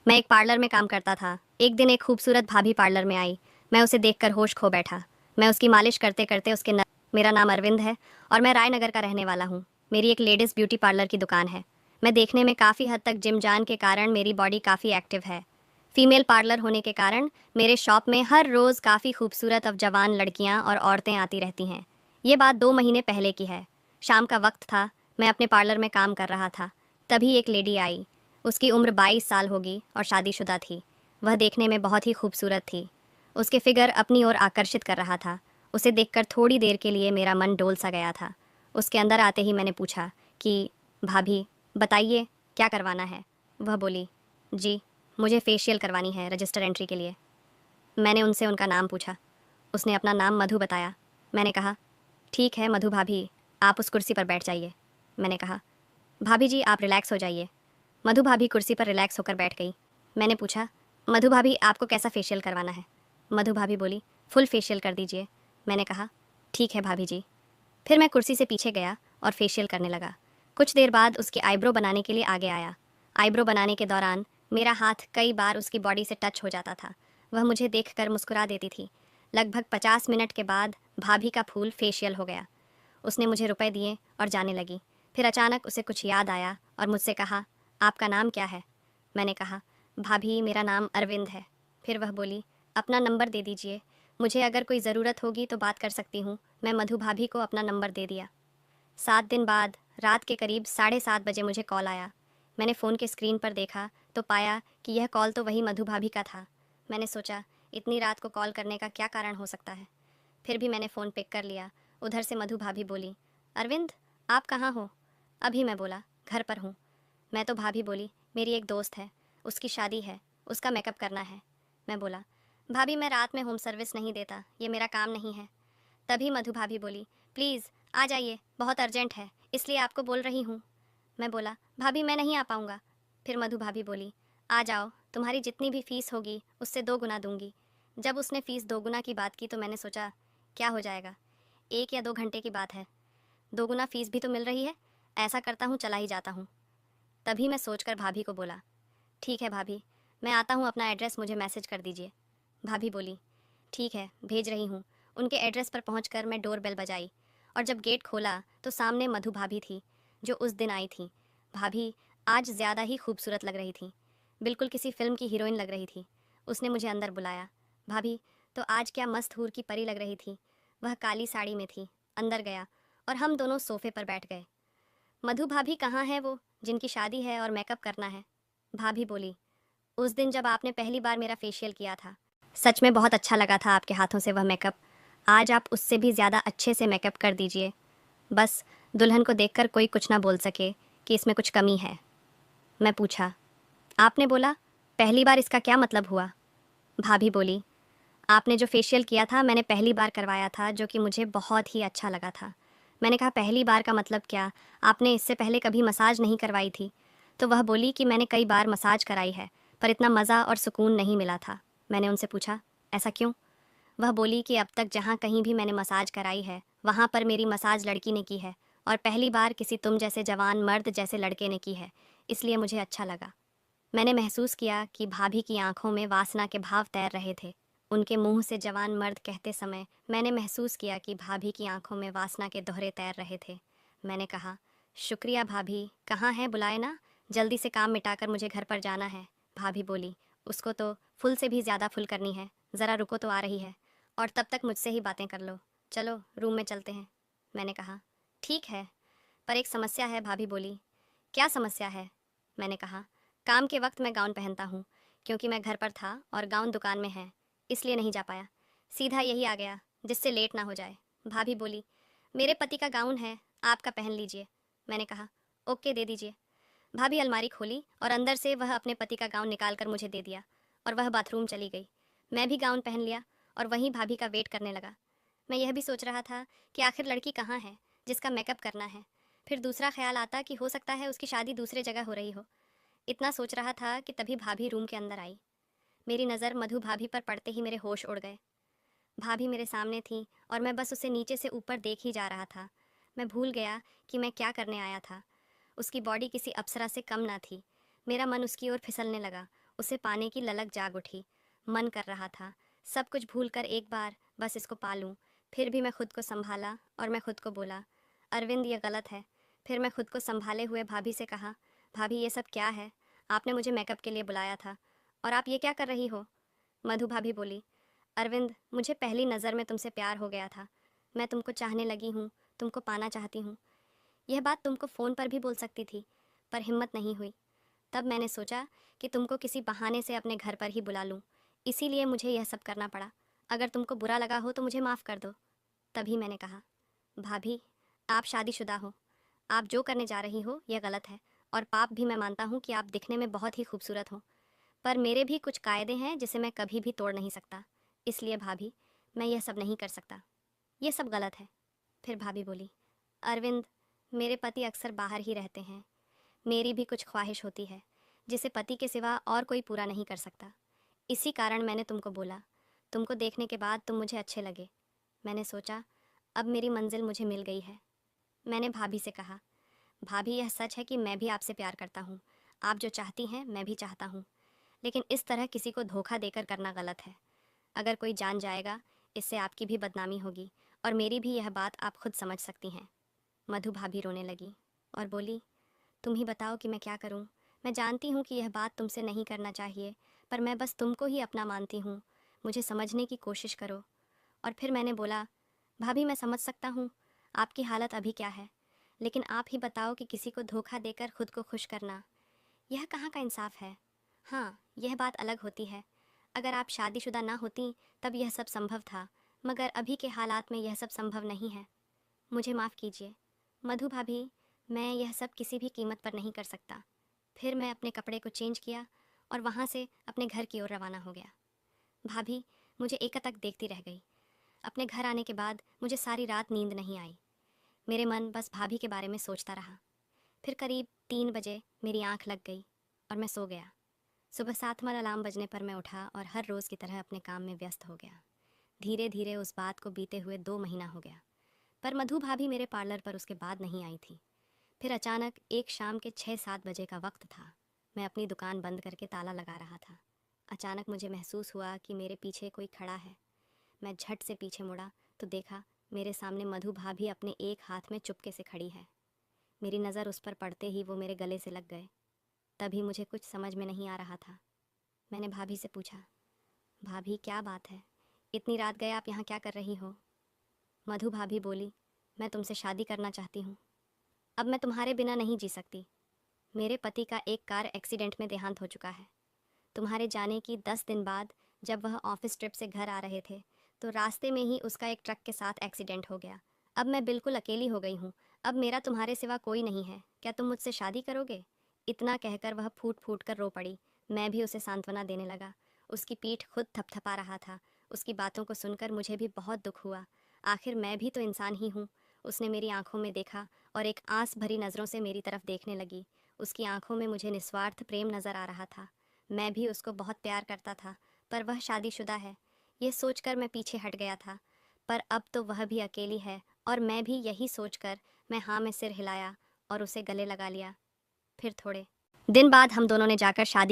मैं एक पार्लर में काम करता था। एक दिन एक खूबसूरत भाभी पार्लर में आई। मैं उसे देखकर होश खो बैठा। मैं उसकी मालिश करते करते मेरा नाम अरविंद है और मैं रायनगर का रहने वाला हूँ। मेरी एक लेडीज़ ब्यूटी पार्लर की दुकान है। मैं देखने में काफ़ी हद तक जिम जान के कारण मेरी बॉडी काफ़ी एक्टिव है। फीमेल पार्लर होने के कारण मेरे शॉप में हर रोज़ काफ़ी खूबसूरत जवान लड़कियाँ और औरतें आती रहती हैं। ये बात 2 महीने पहले की है। शाम का वक्त था। मैं अपने पार्लर में काम कर रहा था। तभी एक लेडी आई। उसकी उम्र 22 साल होगी और शादीशुदा थी। वह देखने में बहुत ही खूबसूरत थी। उसके फिगर अपनी ओर आकर्षित कर रहा था। उसे देखकर थोड़ी देर के लिए मेरा मन डोल सा गया था। उसके अंदर आते ही मैंने पूछा कि भाभी बताइए क्या करवाना है। वह बोली, जी मुझे फेशियल करवानी है रजिस्टर एंट्री के लिए। मैंने उनसे उनका नाम पूछा। उसने अपना नाम मधु बताया। मैंने कहा, ठीक है मधु भाभी, आप उस कुर्सी पर बैठ जाइए। मैंने कहा, भाभी जी आप रिलैक्स हो जाइए। मधु भाभी कुर्सी पर रिलैक्स होकर बैठ गई। मैंने पूछा, मधु भाभी आपको कैसा फेशियल करवाना है। मधु भाभी बोली, फुल फेशियल कर दीजिए। मैंने कहा, ठीक है भाभी जी। फिर मैं कुर्सी से पीछे गया और फेशियल करने लगा। कुछ देर बाद उसकी आईब्रो बनाने के लिए आगे आया। आईब्रो बनाने के दौरान मेरा हाथ कई बार उसकी बॉडी से टच हो जाता था। वह मुझे देखकर मुस्कुरा देती थी। लगभग 50 मिनट के बाद भाभी का फूल फेशियल हो गया। उसने मुझे रुपए दिए और जाने लगी। फिर अचानक उसे कुछ याद आया और मुझसे कहा, आपका नाम क्या है। मैंने कहा, भाभी मेरा नाम अरविंद है। फिर वह बोली, अपना नंबर दे दीजिए, मुझे अगर कोई ज़रूरत होगी तो बात कर सकती हूँ। मैं मधु भाभी को अपना नंबर दे दिया। 7 दिन बाद रात के करीब 7:30 बजे मुझे कॉल आया। मैंने फ़ोन के स्क्रीन पर देखा तो पाया कि यह कॉल तो वही मधु भाभी का था। मैंने सोचा, इतनी रात को कॉल करने का क्या कारण हो सकता है। फिर भी मैंने फ़ोन पिक कर लिया। उधर से मधु भाभी बोली, अरविंद आप कहाँ हो। अभी मैं बोला, घर पर हूँ। मैं तो भाभी बोली, मेरी एक दोस्त है, उसकी शादी है, उसका मेकअप करना है। मैं बोला, भाभी मैं रात में होम सर्विस नहीं देता, ये मेरा काम नहीं है। तभी मधु भाभी बोली, प्लीज़ आ जाइए, बहुत अर्जेंट है, इसलिए आपको बोल रही हूँ। मैं बोला, भाभी मैं नहीं आ पाऊँगा। फिर मधु भाभी बोली, आ जाओ, तुम्हारी जितनी भी फ़ीस होगी उससे 2 गुना दूंगी। जब उसने फ़ीस 2 गुना की बात की तो मैंने सोचा, क्या हो जाएगा, 1 या 2 घंटे की बात है, 2 गुना फ़ीस भी तो मिल रही है। ऐसा करता हूँ, चला ही जाता हूँ। तभी मैं सोचकर भाभी को बोला, ठीक है भाभी, मैं आता हूँ, अपना एड्रेस मुझे मैसेज कर दीजिए। भाभी बोली, ठीक है भेज रही हूँ। उनके एड्रेस पर पहुँचकर मैं डोर बेल बजाई और जब गेट खोला तो सामने मधु भाभी थी, जो उस दिन आई थी। भाभी आज ज़्यादा ही खूबसूरत लग रही थी, बिल्कुल किसी फिल्म की हीरोइन लग रही थी। उसने मुझे अंदर बुलाया। भाभी तो आज क्या मस्त हूर की परी लग रही थी। वह काली साड़ी में थी। अंदर गया और हम दोनों सोफे पर बैठ गए। मधु भाभी कहाँ है वो, जिनकी शादी है और मेकअप करना है। भाभी बोली, उस दिन जब आपने पहली बार मेरा फेशियल किया था, सच में बहुत अच्छा लगा था आपके हाथों से वह मेकअप। आज आप उससे भी ज़्यादा अच्छे से मेकअप कर दीजिए, बस दुल्हन को देखकर कोई कुछ ना बोल सके कि इसमें कुछ कमी है। मैं पूछा, आपने बोला पहली बार, इसका क्या मतलब हुआ। भाभी बोली, आपने जो फेशियल किया था मैंने पहली बार करवाया था, जो कि मुझे बहुत ही अच्छा लगा था। मैंने कहा, पहली बार का मतलब क्या, आपने इससे पहले कभी मसाज नहीं करवाई थी। तो वह बोली कि मैंने कई बार मसाज कराई है, पर इतना मज़ा और सुकून नहीं मिला था। मैंने उनसे पूछा, ऐसा क्यों। वह बोली कि अब तक जहाँ कहीं भी मैंने मसाज कराई है वहाँ पर मेरी मसाज लड़की ने की है, और पहली बार किसी तुम जैसे जवान मर्द जैसे लड़के ने की है, इसलिए मुझे अच्छा लगा। मैंने महसूस किया कि भाभी की आंखों में वासना के भाव तैर रहे थे। उनके मुंह से जवान मर्द कहते समय मैंने महसूस किया कि भाभी की आंखों में वासना के दोहरे तैर रहे थे। मैंने कहा, शुक्रिया भाभी, कहाँ है, बुलाए ना, जल्दी से काम मिटाकर मुझे घर पर जाना है। भाभी बोली, उसको तो फुल से भी ज़्यादा फुल करनी है, ज़रा रुको तो आ रही है, और तब तक मुझसे ही बातें कर लो, चलो रूम में चलते हैं। मैंने कहा, ठीक है, पर एक समस्या है। भाभी बोली, क्या समस्या है। मैंने कहा, काम के वक्त मैं गाउन पहनता हूँ, क्योंकि मैं घर पर था और गाउन दुकान में है, इसलिए नहीं जा पाया। सीधा यही आ गया, जिससे लेट ना हो जाए। भाभी बोली, मेरे पति का गाउन है, आपका पहन लीजिए। मैंने कहा, ओके दे दीजिए। भाभी अलमारी खोली और अंदर से वह अपने पति का गाउन निकाल कर मुझे दे दिया और वह बाथरूम चली गई। मैं भी गाउन पहन लिया और वहीं भाभी का वेट करने लगा। मैं यह भी सोच रहा था कि आखिर लड़की कहाँ है जिसका मेकअप करना है। फिर दूसरा ख्याल आता कि हो सकता है उसकी शादी दूसरे जगह हो रही हो। इतना सोच रहा था कि तभी भाभी रूम के अंदर आई। मेरी नज़र मधु भाभी पर पड़ते ही मेरे होश उड़ गए। भाभी मेरे सामने थी और मैं बस उसे नीचे से ऊपर देख ही जा रहा था। मैं भूल गया कि मैं क्या करने आया था। उसकी बॉडी किसी अप्सरा से कम ना थी। मेरा मन उसकी ओर फिसलने लगा। उसे पाने की ललक जाग उठी। मन कर रहा था सब कुछ भूलकर एक बार बस इसको पा लूं। फिर भी मैं खुद को संभाला और मैं खुद को बोला, अरविंद ये गलत है। फिर मैं खुद को संभाले हुए भाभी से कहा, भाभी ये सब क्या है? आपने मुझे मेकअप के लिए बुलाया था और आप ये क्या कर रही हो? मधु भाभी बोली, अरविंद मुझे पहली नज़र में तुमसे प्यार हो गया था। मैं तुमको चाहने लगी हूँ, तुमको पाना चाहती हूँ। यह बात तुमको फ़ोन पर भी बोल सकती थी, पर हिम्मत नहीं हुई। तब मैंने सोचा कि तुमको किसी बहाने से अपने घर पर ही बुला लूँ, इसीलिए मुझे यह सब करना पड़ा। अगर तुमको बुरा लगा हो तो मुझे माफ़ कर दो। तभी मैंने कहा, भाभी आप शादीशुदा हो, आप जो करने जा रही हो यह गलत है और पाप भी। मैं मानता हूँ कि आप दिखने में बहुत ही खूबसूरत हो, पर मेरे भी कुछ कायदे हैं जिसे मैं कभी भी तोड़ नहीं सकता। इसलिए भाभी मैं यह सब नहीं कर सकता, ये सब गलत है। फिर भाभी बोली, अरविंद मेरे पति अक्सर बाहर ही रहते हैं। मेरी भी कुछ ख्वाहिश होती है जिसे पति के सिवा और कोई पूरा नहीं कर सकता। इसी कारण मैंने तुमको बोला। तुमको देखने के बाद तुम मुझे अच्छे लगे। मैंने सोचा अब मेरी मंजिल मुझे मिल गई है। मैंने भाभी से कहा, भाभी यह सच है कि मैं भी आपसे प्यार करता हूँ। आप जो चाहती हैं मैं भी चाहता हूँ, लेकिन इस तरह किसी को धोखा देकर करना गलत है। अगर कोई जान जाएगा इससे आपकी भी बदनामी होगी और मेरी भी। यह बात आप खुद समझ सकती हैं। मधु भाभी रोने लगी और बोली, तुम ही बताओ कि मैं क्या करूं? मैं जानती हूं कि यह बात तुमसे नहीं करना चाहिए, पर मैं बस तुमको ही अपना मानती हूं। मुझे समझने की कोशिश करो। और फिर मैंने बोला, भाभी मैं समझ सकता हूं आपकी हालत अभी क्या है, लेकिन आप ही बताओ कि किसी को धोखा देकर खुद को खुश करना, यह कहाँ का इंसाफ है? हाँ, यह बात अलग होती है। अगर आप शादीशुदा ना होती तब यह सब संभव था, मगर अभी के हालात में यह सब संभव नहीं है। मुझे माफ़ कीजिए मधु भाभी, मैं यह सब किसी भी कीमत पर नहीं कर सकता। फिर मैं अपने कपड़े को चेंज किया और वहाँ से अपने घर की ओर रवाना हो गया। भाभी मुझे एकटक देखती रह गई। अपने घर आने के बाद मुझे सारी रात नींद नहीं आई। मेरे मन बस भाभी के बारे में सोचता रहा। फिर करीब 3 बजे मेरी आंख लग गई और मैं सो गया। सुबह 7वां अलार्म बजने पर मैं उठा और हर रोज़ की तरह अपने काम में व्यस्त हो गया। धीरे धीरे उस बात को बीते हुए 2 महीना हो गया, पर मधु भाभी मेरे पार्लर पर उसके बाद नहीं आई थी। फिर अचानक एक शाम के 6-7 बजे का वक्त था। मैं अपनी दुकान बंद करके ताला लगा रहा था। अचानक मुझे महसूस हुआ कि मेरे पीछे कोई खड़ा है। मैं झट से पीछे मुड़ा तो देखा मेरे सामने मधु भाभी अपने एक हाथ में चुपके से खड़ी है। मेरी नज़र उस पर पड़ते ही वो मेरे गले से लग गए। तभी मुझे कुछ समझ में नहीं आ रहा था। मैंने भाभी से पूछा, भाभी क्या बात है? इतनी रात गए आप यहाँ क्या कर रही हो? मधु भाभी बोली, मैं तुमसे शादी करना चाहती हूँ। अब मैं तुम्हारे बिना नहीं जी सकती। मेरे पति का एक कार एक्सीडेंट में देहांत हो चुका है। तुम्हारे जाने की 10 दिन बाद जब वह ऑफिस ट्रिप से घर आ रहे थे तो रास्ते में ही उसका एक ट्रक के साथ एक्सीडेंट हो गया। अब मैं बिल्कुल अकेली हो गई हूँ। अब मेरा तुम्हारे सिवा कोई नहीं है। क्या तुम मुझसे शादी करोगे? इतना कहकर वह फूट फूट कर रो पड़ी। मैं भी उसे सांत्वना देने लगा। उसकी पीठ खुद थपथपा रहा था। उसकी बातों को सुनकर मुझे भी बहुत दुख हुआ। आखिर मैं भी तो इंसान ही हूँ। उसने मेरी आंखों में देखा और एक आंस भरी नज़रों से मेरी तरफ देखने लगी। उसकी आंखों में मुझे निस्वार्थ प्रेम नज़र आ रहा था। मैं भी उसको बहुत प्यार करता था, पर वह शादीशुदा है। ये सोचकर मैं पीछे हट गया था, पर अब तो वह भी अकेली है और मैं भी। यही सोचकर मैं हाँ में सिर हिलाया और उसे गले लगा लिया। फिर थोड़े दिन बाद हम दोनों ने जाकर शादी